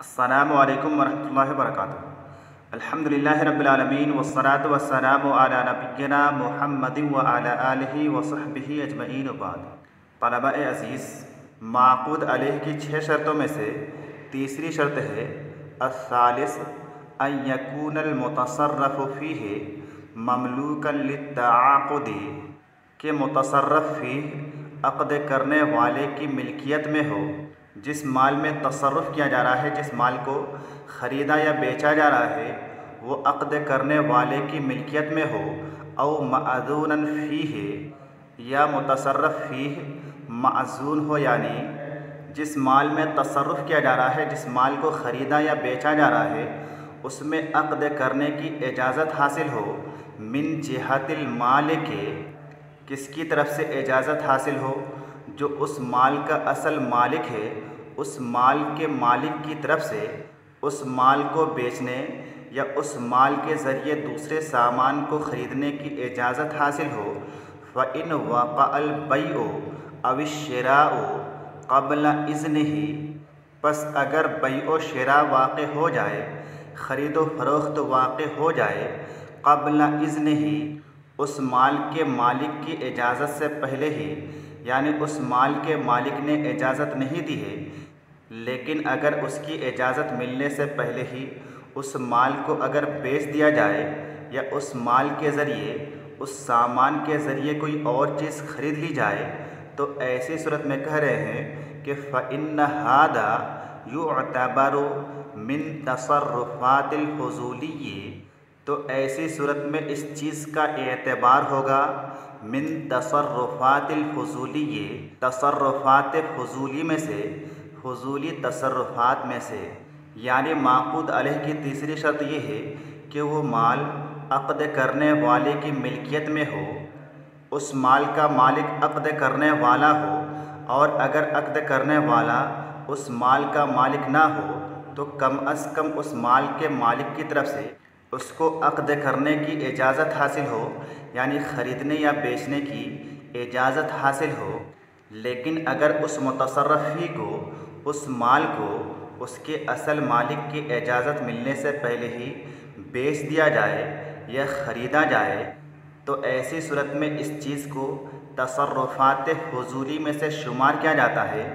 अस्सलामु अलैकुम वरहमतुल्लाहि वबरकातुहू। अल्हम्दुलिल्लाहि रब्बिल आलमीन वस्सलातु वस्सलामु अला नबिय्यिना मुहम्मदिन व अला आलिहि व सहबिहि अजमईन बाद। तलबा-ए अज़ीज़, माक़ूद अलैह की 6 शर्तों में से तीसरी शर्त है अस्सालिस अन यकूनल मुतसर्रफ़ु फ़ीहि ममलूकन लित्तआक़ुदी, के मुतसर्रफ़ फ़ीह अक़्द करने वाले की मिल्कियत में हो। जिस माल में तसर्रुफ़ किया जा रहा है, जिस माल को ख़रीदा या बेचा जा रहा है, वो अक़्द करने वाले की मिल्कियत में हो। औ मअज़ूनन फ़ीह, या मुतसर्रफ़ फ़ीह मअज़ून हो, यानी जिस माल में तसर्रुफ़ किया जा रहा है, जिस माल को ख़रीदा या बेचा जा रहा है, उसमें अक़्द करने की इजाज़त हासिल हो। मिन जिहतिल मालिक, किसकी तरफ से इजाज़त हासिल हो? जो उस माल का असल मालिक है, उस माल के मालिक की तरफ से उस माल को बेचने या उस माल के ज़रिए दूसरे सामान को ख़रीदने की इजाज़त हासिल हो। फ़इन वक़अल बैउ अविश्शिराउ क़ब्ल इज़्निही, बस अगर बैउ शिरा वाक़ हो जाए, ख़रीदो फ़रोख्त वाक़ हो जाए, क़ब्ल इज़्निही, उस माल के मालिक की इजाज़त से पहले ही, यानी उस माल के मालिक ने इजाज़त नहीं दी है, लेकिन अगर उसकी इजाज़त मिलने से पहले ही उस माल को अगर बेच दिया जाए या उस माल के ज़रिए, उस सामान के ज़रिए कोई और चीज़ ख़रीद ली जाए, तो ऐसी सूरत में कह रहे हैं कि फ़इन्न हादा युअतबरु मिन तसर्रुफ़ातिल फ़ुज़ूली, तो ऐसी सूरत में इस चीज़ का एतबार होगा मिन तसर्रुफ़ातिल फ़ुज़ूली, तसर्रुफ़ात फ़ुज़ूली में से, फ़ुज़ूली तसर्रुफ़ात में से। यानी माक़ूद अलैह की तीसरी शर्त ये है कि वो माल अक़्द करने वाले की मिल्कियत में हो, उस माल का मालिक अक़्द करने वाला हो, और अगर अक़्द करने वाला उस माल का मालिक ना हो तो कम अज़ कम उस माल के मालिक की तरफ से उसको अक़्द करने की इजाज़त हासिल हो, यानी ख़रीदने या बेचने की इजाज़त हासिल हो। लेकिन अगर उस मुतसर्रफ़ी को, उस माल को उसके असल मालिक की इजाज़त मिलने से पहले ही बेच दिया जाए या ख़रीदा जाए, तो ऐसी सूरत में इस चीज़ को तसर्रुफ़ात फ़ुज़ूली में से शुमार किया जाता है,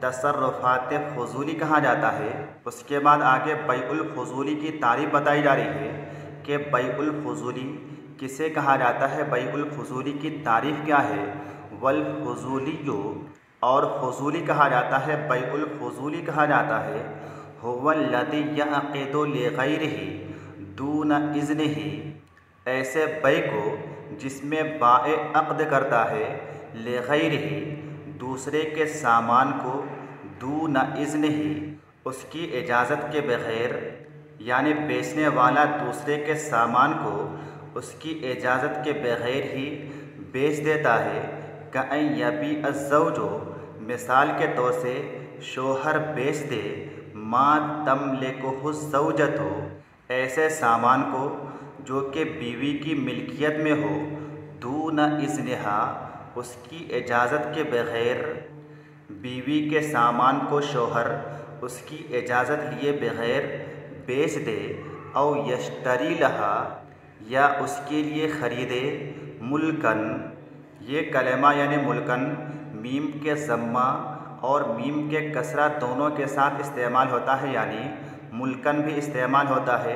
तसर्रुफ़ात फ़ुज़ूली कहा जाता है। उसके बाद आगे बैउल फ़ुज़ूली की तारीफ़ बताई जा रही है कि बैउल फ़ुज़ूली किसे कहा जाता है, बैउल फ़ुज़ूली की तारीफ़ क्या है। वल फ़ुज़ूलिय्यु, और फ़ुज़ूली कहा जाता है, बैउल फ़ुज़ूली कहा जाता है, हुवल्लज़ी यअक़िदु लिग़ैरिही दून इज़्निही, ऐसे बै को जिसमें बाए अक़्द करता है, लिग़ैरिही, दूसरे के सामान को, दून इज़्निही, उसकी इजाज़त के बग़ैर, यानी बेचने वाला दूसरे के सामान को उसकी इजाज़त के बग़ैर ही बेच देता है। कअन यबीअ ज़ौजु, मिसाल के तौर से शोहर बेच दे, मा तमलिकुहु ज़ौजतु, ऐसे सामान को जो कि बीवी की मिल्कियत में हो, दून इज़्निहा, उसकी इजाज़त के बग़ैर, बीवी के सामान को शोहर उसकी इजाज़त लिए बग़ैर बेच दे। औ यश्तरी लहा, या उसके लिए ख़रीदे, मुल्कन, ये कलेमा यानी मुल्कन मीम के ज़म्मा और मीम के कसरा दोनों के साथ इस्तेमाल होता है, यानी मुल्कन भी इस्तेमाल होता है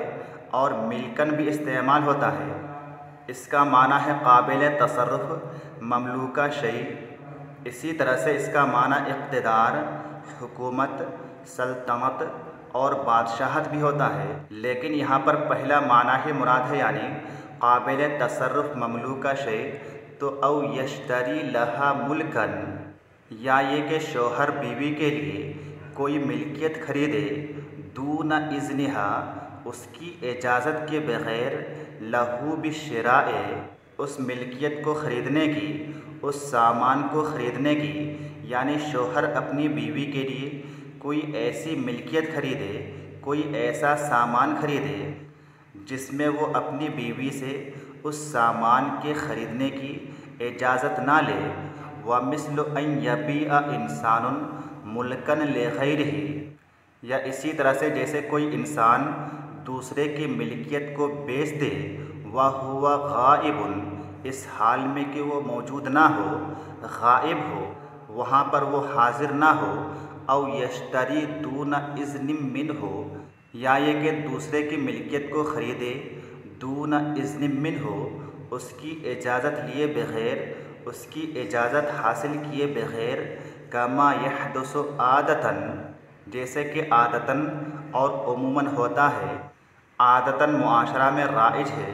और मिल्कन भी इस्तेमाल होता है। इसका माना है काबिल तसर्रुफ़, ममलूका शै। इसी तरह से इसका माना इक़्तिदार, हुकूमत, सल्तनत और बादशाहत भी होता है। लेकिन यहाँ पर पहला माना ही मुराद है, यानी काबिल तसर्रुफ़ ममलूका शै, तो औ यश्तरी लहा मुल्कन, या ये कि शोहर बीवी के लिए कोई मिल्कियत ख़रीदे, दून इज़्निहा, उसकी इजाज़त के बग़ैर, लहू बिश्शिराए, उस मिल्कियत को ख़रीदने की, उस सामान को ख़रीदने की, यानी शोहर अपनी बीवी के लिए कोई ऐसी मिल्कियत ख़रीदे, कोई ऐसा सामान ख़रीदे जिसमें वो अपनी बीवी से उस सामान के ख़रीदने की इजाज़त ना ले। व मिस्लु अन यबीअ इंसानुन मुल्कन लिग़ैरिही, या इसी तरह से जैसे कोई इंसान दूसरे की मिल्कियत को बेच दे वह हुआ गाइबुन, इस हाल में कि वो मौजूद ना हो, गाइब हो, वहाँ पर वो हाजिर ना हो, औ यश्तरी दूना इज़्निम मिन हो, या ये कि दूसरे की मिल्कियत को ख़रीदे दूना इज़्निम मिन हो, उसकी इजाज़त लिए बग़ैर, उसकी इजाज़त हासिल किए बग़ैर, कमा यहदुसु आदतन, जैसे कि आदतन और उमूमन होता है। आदतन मुआशरा में राइज है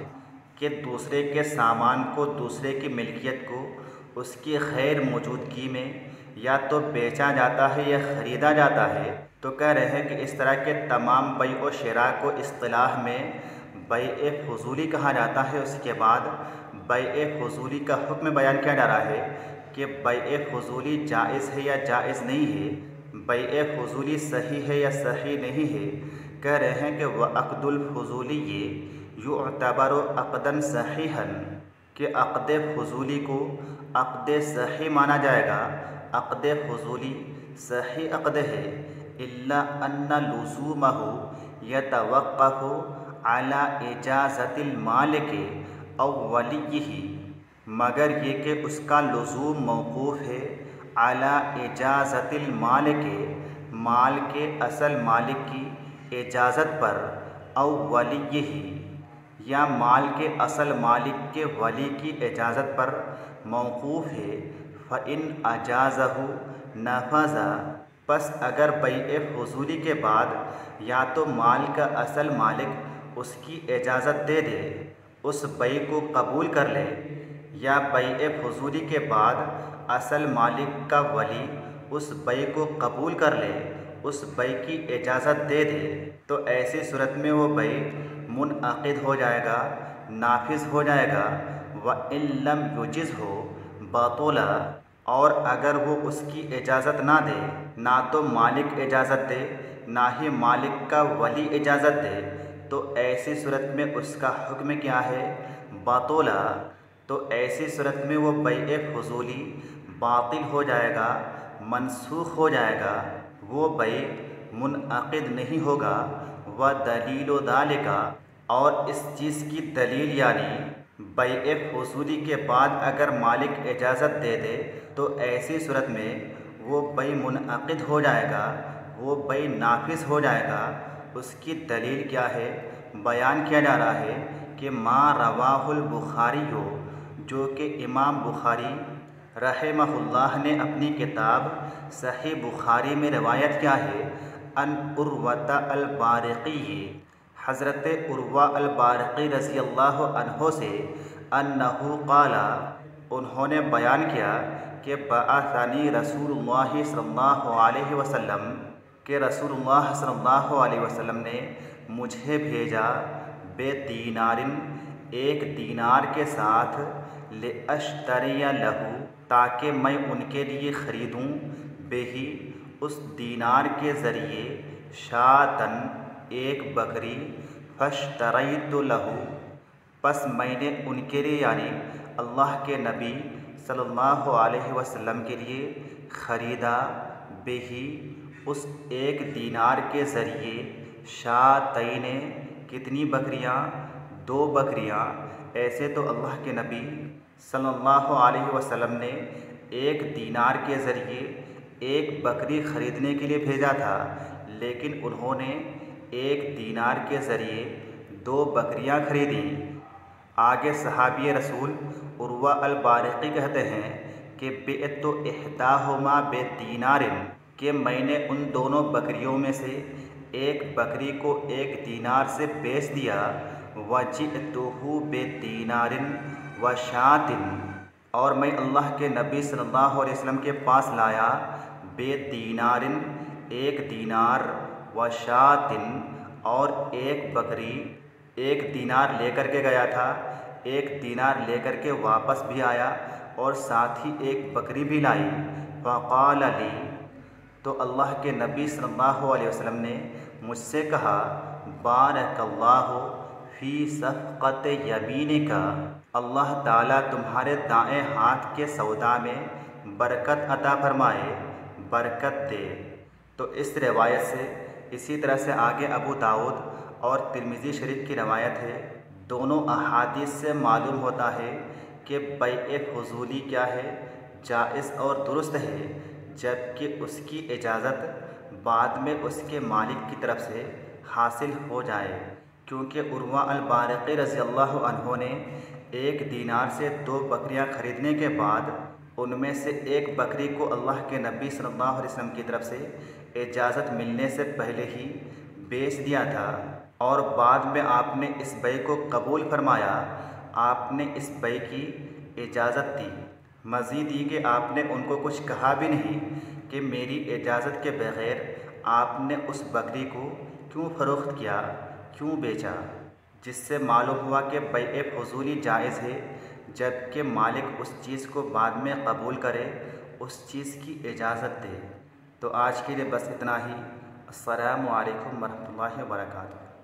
कि दूसरे के सामान को, दूसरे की मिल्कियत को उसकी गैर मौजूदगी में या तो बेचा जाता है या ख़रीदा जाता है। तो कह रहे हैं कि इस तरह के तमाम बै व शिरा को इस्तिलाह में बै फ़ुज़ूली कहा जाता है। उसके बाद बै फ़ुज़ूली का हुक्म बयान किया जा रहा है कि बै फ़ुज़ूली जायज़ है या जायज़ नहीं है, बै फ़ुज़ूली सही है या सही नहीं है। कह रहे हैं कि व अक़दुल फ़ुज़ूली ये युअतबरु अक़दन सहीहन, कि अक़द फ़ुज़ूली को अक़द सही माना जाएगा। अक़द फ़ुज़ूली सही अक़द है। इल्ला अन्ना लुज़ूमहु यतवक़्क़फ़ु अला इजाज़तिल मालिकी औ वलिय्यिही, मगर ये कि उसका लुज़ूम मौक़ूफ़ है अला इजाज़तिल मालिकी, माल के असल मालिक की इजाज़त पर, औ वलिय्यिही, या माल के असल मालिक के वली की इजाज़त पर मौक़ूफ़ है। फ़इन अजाज़हु नफ़ज़ा, बस अगर बै फ़ुज़ूली के बाद या तो माल का असल मालिक उसकी इजाज़त दे दे, उस बै को कबूल कर ले, या बै फ़ुज़ूली के बाद असल मालिक का वली उस बै को कबूल कर ले, उस बै की इजाज़त दे दे, तो ऐसी सूरत में वो बै मुनअक़िद हो जाएगा, नाफिज़ हो जाएगा। व इन लम युजिज़ हो बतुला, और अगर वो उसकी इजाज़त ना दे, ना तो मालिक इजाज़त दे ना ही मालिक का वली इजाज़त दे, तो ऐसी सूरत में उसका हुक्म क्या है? बतुला। तो ऐसी सूरत में वो बै फ़ुज़ूली बातिल हो जाएगा, मनसूख हो जाएगा, वो बै मुनअक़िद नहीं होगा। व दलील दालिका, और इस चीज़ की दलील यानी बै फ़ुज़ूली के बाद अगर मालिक इजाज़त दे दे तो ऐसी सूरत में वो बै मुनअक़िद हो जाएगा, वो बै नाफिज़ हो जाएगा। उसकी दलील क्या है? बयान किया जा रहा है कि मा रवाहुल बुखारी हो, जो कि इमाम बुखारी रहमहुल्लाह ने अपनी किताब सही बुखारी में रिवायत किया है। अन उर्वता अल बारिक़ी, हज़रत उर्वा अल बारिक़ी रज़ी अल्लाह अन्हो से, अन्नहु क़ाला, उन्होंने बयान किया कि बअसनी रसूलुल्लाह सल्लल्लाहु अलैहि वसल्लम, के रसूलुल्लाह सल्लल्लाहु अलैहि वसल्लम ने मुझे भेजा, बेदीनारिन, एक दीनार के साथ, ले अश्तरिया लहू, ताकि मैं उनके लिए ख़रीदूँ, बेही, उस दीनार के ज़रिए, शातन, एक बकरी, फ़श्तरैतु लहू, बस मैंने उनके लिए यानी अल्लाह के नबी सल्लल्लाहु अलैहि वसल्लम के लिए ख़रीदा, बेही, उस एक दीनार के ज़रिए, शातैने, कितनी बकरियाँ? 2 बकरियाँ। ऐसे तो अल्लाह के नबी सल्लल्लाहु अलैहि वसल्लम ने एक दीनार के ज़रिए एक बकरी ख़रीदने के लिए भेजा था, लेकिन उन्होंने एक दीनार के ज़रिए 2 बकरियाँ ख़रीदी। आगे सहाबी रसूल उर्वा अल बारिक़ी कहते हैं कि बिअतु इहदाहुमा बेदीनारिन, कि मैंने उन दोनों बकरियों में से एक बकरी को 1 दीनार से बेच दिया। वजिअतुहु बेदीनारिन व शातिन, और मैं अल्लाह के नबी सल्लल्लाहु अलैहि वसल्लम के पास लाया, बेदीनारिन, 1 दीनार, व शातिन, और 1 बकरी। 1 दीनार लेकर के गया था, 1 दीनार लेकर के वापस भी आया, और साथ ही 1 बकरी भी लाई। फ़क़ाल ली, तो अल्लाह के नबी सल्लल्लाहु अलैहि वसल्लम ने मुझसे कहा, बारकल्लाहु फ़ी सफ़क़त यमीनिका, अल्लाह ताला तुम्हारे दाएँ हाथ के सौदा में बरकत अता फरमाए, बरकत दे। तो इस रिवायत से इसी तरह से आगे अबू दाऊद और तिर्मिज़ी शरीफ की रवायत है। दोनों अहादीस से मालूम होता है कि बैए फ़ुज़ूली क्या है, जायज़ और दुरुस्त है, जबकि उसकी इजाज़त बाद में उसके मालिक की तरफ से हासिल हो जाए। क्योंकि उर्वा अल-बारिक़ी रज़ियल्लाहु अन्हु ने 1 दीनार से 2 बकरियां खरीदने के बाद उनमें से एक बकरी को अल्लाह के नबी सल्लल्लाहु अलैहि वसल्लम की तरफ से इजाज़त मिलने से पहले ही बेच दिया था और बाद में आपने इस बै को कबूल फरमाया। आपने इस बै की इजाज़त दी। मज़ीद ये कि आपने उनको कुछ कहा भी नहीं कि मेरी इजाज़त के बग़ैर आपने उस बकरी को क्यों फ़रोख्त किया, क्यों बेचा, जिससे मालूम हुआ कि बैए फ़ुज़ूली जायज़ है, जबकि मालिक उस चीज़ को बाद में कबूल करे, उस चीज़ की इजाज़त दे। तो आज के लिए बस इतना ही। अस्सलामु अलैकुम वरहमतुल्लाहि व बरकातुहू।